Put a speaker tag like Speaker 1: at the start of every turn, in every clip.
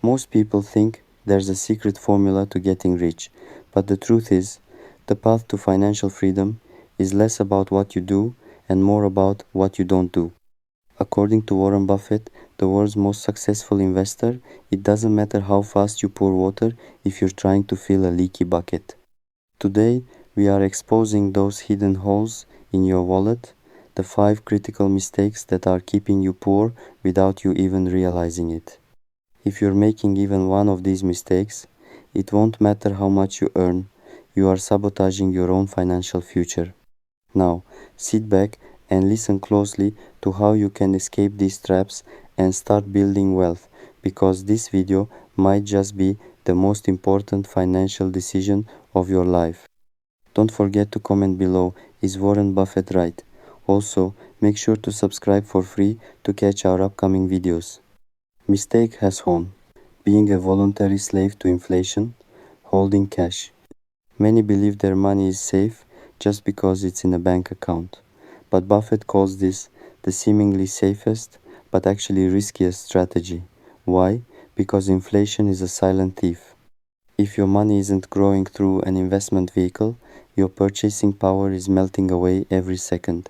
Speaker 1: Most people think there's a secret formula to getting rich, but the truth is, the path to financial freedom is less about what you do and more about what you don't do. According to Warren Buffett, the world's most successful investor, it doesn't matter how fast you pour water if you're trying to fill a leaky bucket. Today, we are exposing those hidden holes in your wallet, the 5 critical mistakes that are keeping you poor without you even realizing it. If you're making even one of these mistakes, it won't matter how much you earn, you are sabotaging your own financial future. Now, sit back and listen closely to how you can escape these traps and start building wealth, because this video might just be the most important financial decision of your life. Don't forget to comment below, is Warren Buffett right? Also, make sure to subscribe for free to catch our upcoming videos. Mistake has one. Being a voluntary slave to inflation, holding cash. Many believe their money is safe just because it's in a bank account. But Buffett calls this the seemingly safest but actually riskiest strategy. Why? Because inflation is a silent thief. If your money isn't growing through an investment vehicle, your purchasing power is melting away every second.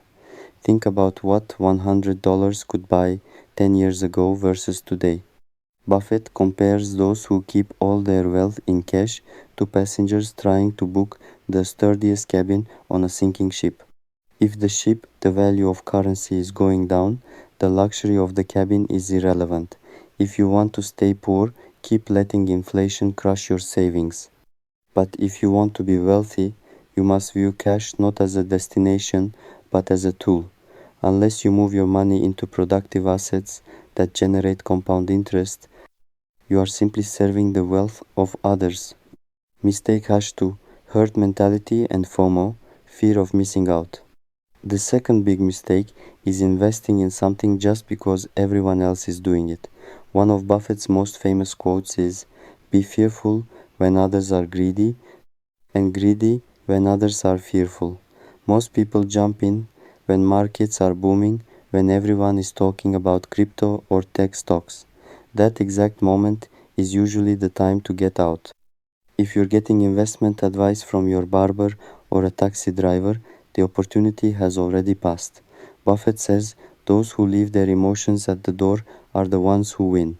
Speaker 1: Think about what $100 could buy 10 years ago versus today. Buffett compares those who keep all their wealth in cash to passengers trying to book the sturdiest cabin on a sinking ship. If the ship, the value of currency, is going down, the luxury of the cabin is irrelevant. If you want to stay poor, keep letting inflation crush your savings. But if you want to be wealthy, you must view cash not as a destination but as a tool. Unless you move your money into productive assets that generate compound interest, you are simply serving the wealth of others. Mistake hash 2. Herd mentality and FOMO, fear of missing out. The second big mistake is investing in something just because everyone else is doing it. One of Buffett's most famous quotes is, "Be fearful when others are greedy, and greedy when others are fearful." Most people jump in when markets are booming, when everyone is talking about crypto or tech stocks. That exact moment is usually the time to get out. If you're getting investment advice from your barber or a taxi driver, the opportunity has already passed. Buffett says those who leave their emotions at the door are the ones who win.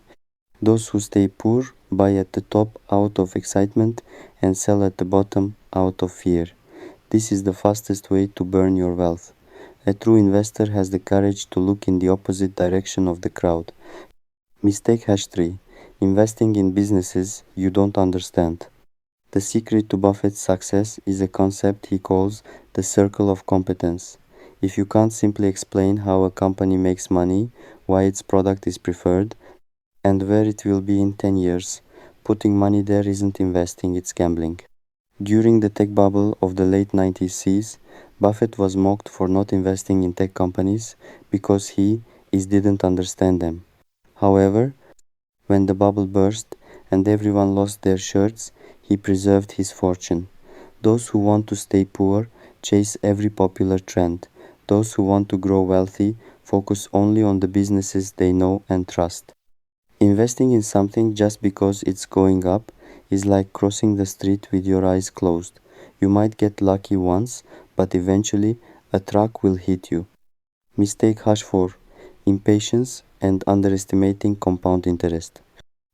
Speaker 1: Those who stay poor buy at the top out of excitement and sell at the bottom out of fear. This is the fastest way to burn your wealth. A true investor has the courage to look in the opposite direction of the crowd. Mistake hash 3. Investing in businesses you don't understand. The secret to Buffett's success is a concept he calls the circle of competence. If you can't simply explain how a company makes money, why its product is preferred, and where it will be in 10 years, putting money there isn't investing, it's gambling. During the tech bubble of the late 90s, Buffett was mocked for not investing in tech companies because he didn't understand them. However, when the bubble burst and everyone lost their shirts, he preserved his fortune. Those who want to stay poor chase every popular trend. Those who want to grow wealthy focus only on the businesses they know and trust. Investing in something just because it's going up is like crossing the street with your eyes closed. You might get lucky once, but eventually a truck will hit you. Mistake hash 4. Impatience and underestimating compound interest.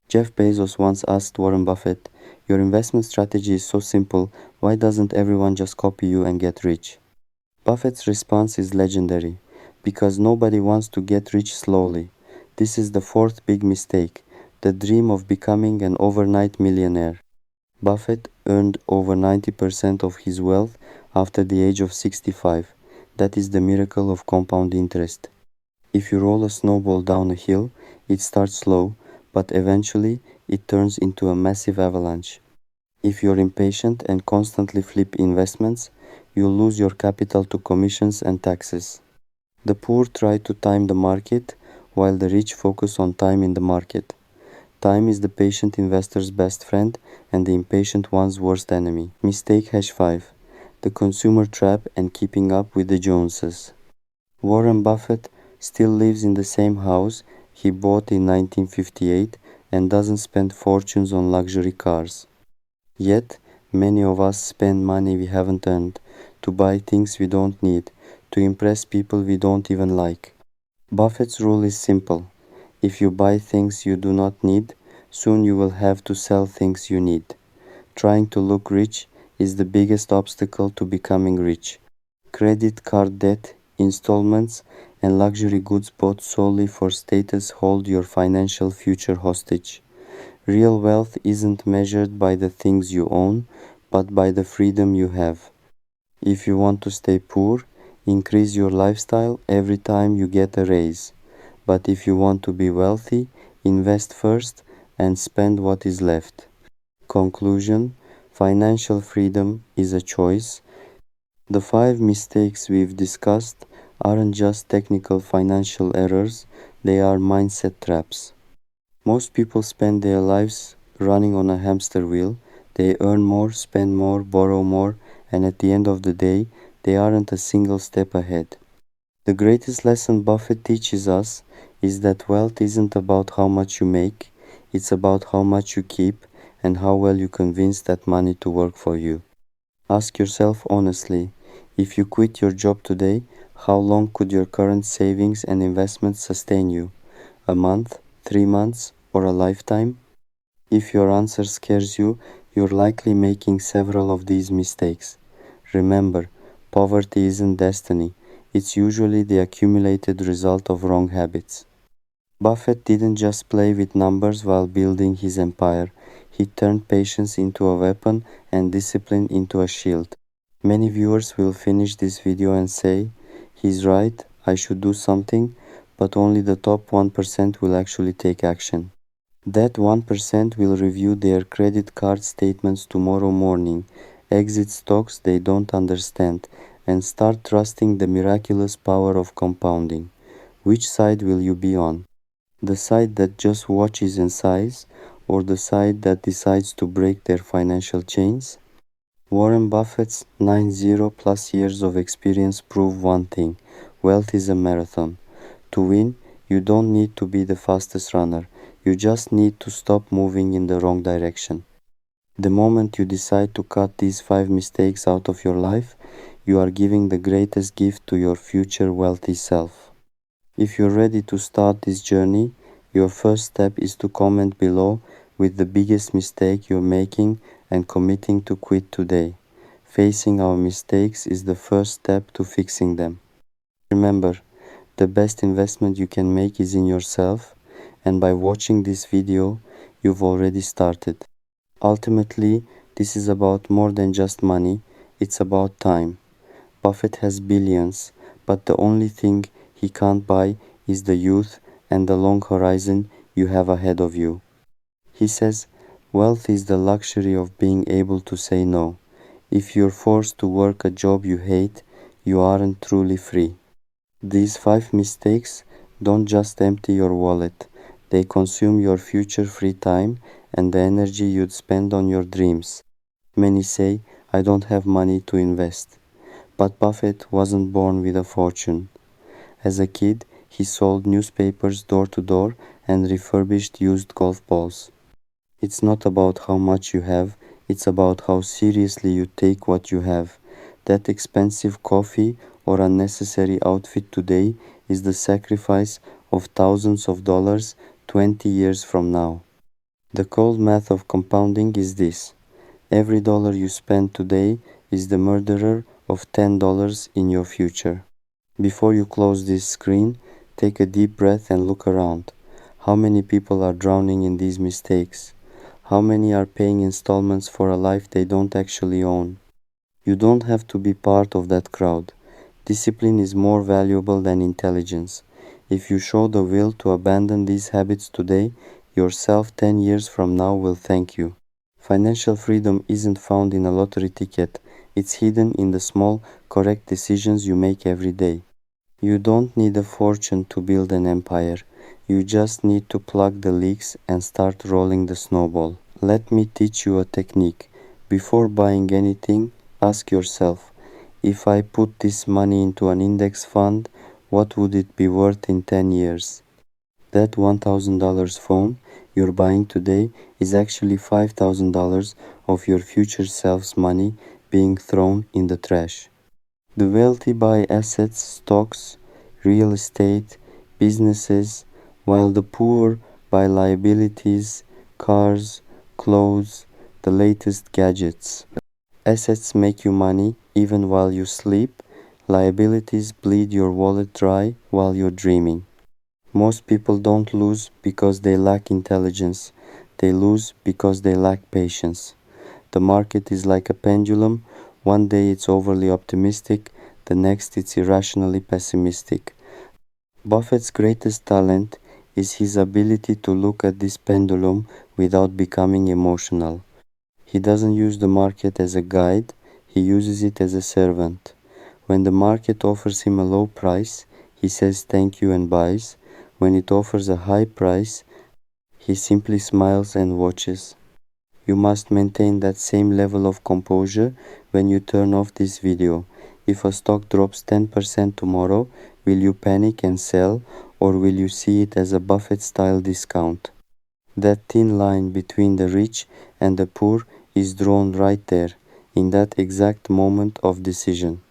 Speaker 1: Jeff Bezos once asked Warren Buffett, "Your investment strategy is so simple, why doesn't everyone just copy you and get rich?" Buffett's response is legendary, because nobody wants to get rich slowly. This is the fourth big mistake, the dream of becoming an overnight millionaire. Buffett earned over 90% of his wealth after the age of 65. That is the miracle of compound interest. If you roll a snowball down a hill, it starts slow, but eventually it turns into a massive avalanche. If you're impatient and constantly flip investments, you'll lose your capital to commissions and taxes. The poor try to time the market, while the rich focus on time in the market. Time is the patient investor's best friend and the impatient one's worst enemy. Mistake hash 5. The consumer trap and keeping up with the Joneses. Warren Buffett still lives in the same house he bought in 1958 and doesn't spend fortunes on luxury cars. Yet, many of us spend money we haven't earned, to buy things we don't need, to impress people we don't even like. Buffett's rule is simple: if you buy things you do not need, soon you will have to sell things you need. Trying to look rich is the biggest obstacle to becoming rich. Credit card debt, installments, and luxury goods bought solely for status hold your financial future hostage. Real wealth isn't measured by the things you own, but by the freedom you have. If you want to stay poor, increase your lifestyle every time you get a raise. But if you want to be wealthy, invest first and spend what is left. Conclusion: financial freedom is a choice. The 5 mistakes we've discussed aren't just technical financial errors, they are mindset traps. Most people spend their lives running on a hamster wheel. They earn more, spend more, borrow more, and at the end of the day, they aren't a single step ahead. The greatest lesson Buffett teaches us is that wealth isn't about how much you make, it's about how much you keep and how well you convince that money to work for you. Ask yourself honestly, if you quit your job today, how long could your current savings and investments sustain you? A month, 3 months, or a lifetime? If your answer scares you, you're likely making several of these mistakes. Remember, poverty isn't destiny, it's usually the accumulated result of wrong habits. Buffett didn't just play with numbers while building his empire, he turned patience into a weapon and discipline into a shield. Many viewers will finish this video and say, "He's right, I should do something," but only the top 1% will actually take action. That 1% will review their credit card statements tomorrow morning, exit stocks they don't understand, and start trusting the miraculous power of compounding. Which side will you be on? The side that just watches and sighs, or the side that decides to break their financial chains? Warren Buffett's 90 plus years of experience prove one thing: wealth is a marathon. To win, you don't need to be the fastest runner, you just need to stop moving in the wrong direction. The moment you decide to cut these 5 mistakes out of your life, you are giving the greatest gift to your future wealthy self. If you're ready to start this journey, your first step is to comment below with the biggest mistake you're making and committing to quit today. Facing our mistakes is the first step to fixing them. Remember, the best investment you can make is in yourself, and by watching this video, you've already started. Ultimately, this is about more than just money, it's about time. Buffett has billions, but the only thing he can't buy is the youth and the long horizon you have ahead of you. He says, wealth is the luxury of being able to say no. If you're forced to work a job you hate, you aren't truly free. These 5 mistakes don't just empty your wallet, they consume your future free time and the energy you'd spend on your dreams. Many say, I don't have money to invest. But Buffett wasn't born with a fortune. As a kid, he sold newspapers door to door and refurbished used golf balls. It's not about how much you have, it's about how seriously you take what you have. That expensive coffee or unnecessary outfit today is the sacrifice of thousands of dollars 20 years from now. The cold math of compounding is this: every dollar you spend today is the murderer of $10 in your future. Before you close this screen, take a deep breath and look around. How many people are drowning in these mistakes? How many are paying installments for a life they don't actually own? You don't have to be part of that crowd. Discipline is more valuable than intelligence. If you show the will to abandon these habits today, yourself 10 years from now will thank you. Financial freedom isn't found in a lottery ticket, it's hidden in the small, correct decisions you make every day. You don't need a fortune to build an empire, you just need to plug the leaks and start rolling the snowball. Let me teach you a technique. Before buying anything, ask yourself, if I put this money into an index fund, what would it be worth in 10 years? That $1,000 phone you're buying today is actually $5,000 of your future self's money being thrown in the trash. The wealthy buy assets, stocks, real estate, businesses, while the poor buy liabilities, cars, clothes, the latest gadgets. Assets make you money even while you sleep. Liabilities bleed your wallet dry while you're dreaming. Most people don't lose because they lack intelligence. They lose because they lack patience. The market is like a pendulum. One day it's overly optimistic, the next it's irrationally pessimistic. Buffett's greatest talent is his ability to look at this pendulum without becoming emotional. He doesn't use the market as a guide, he uses it as a servant. When the market offers him a low price, he says thank you and buys. When it offers a high price, he simply smiles and watches. You must maintain that same level of composure when you turn off this video. If a stock drops 10% tomorrow, will you panic and sell, or will you see it as a Buffett-style discount? That thin line between the rich and the poor is drawn right there, in that exact moment of decision.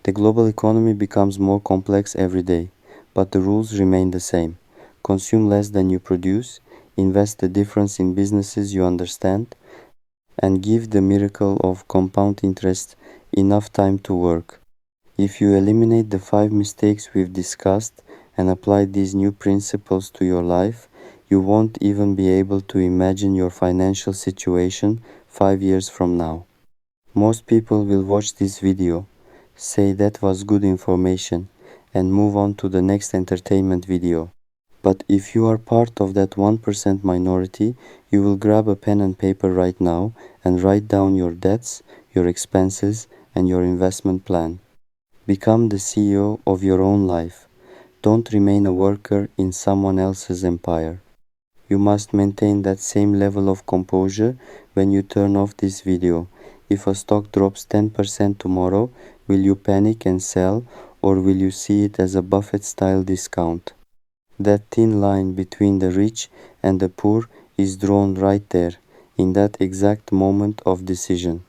Speaker 1: The global economy becomes more complex every day, but the rules remain the same. Consume less than you produce, invest the difference in businesses you understand, and give the miracle of compound interest enough time to work. If you eliminate the 5 mistakes we've discussed and apply these new principles to your life, you won't even be able to imagine your financial situation 5 years from now. Most people will watch this video, say that was good information, and move on to the next entertainment video. But if you are part of that 1% minority, you will grab a pen and paper right now and write down your debts, your expenses, and your investment plan. Become the CEO of your own life. Don't remain a worker in someone else's empire. You must maintain that same level of composure when you turn off this video. If a stock drops 10% tomorrow, will you panic and sell, or will you see it as a Buffett-style discount? That thin line between the rich and the poor is drawn right there, in that exact moment of decision.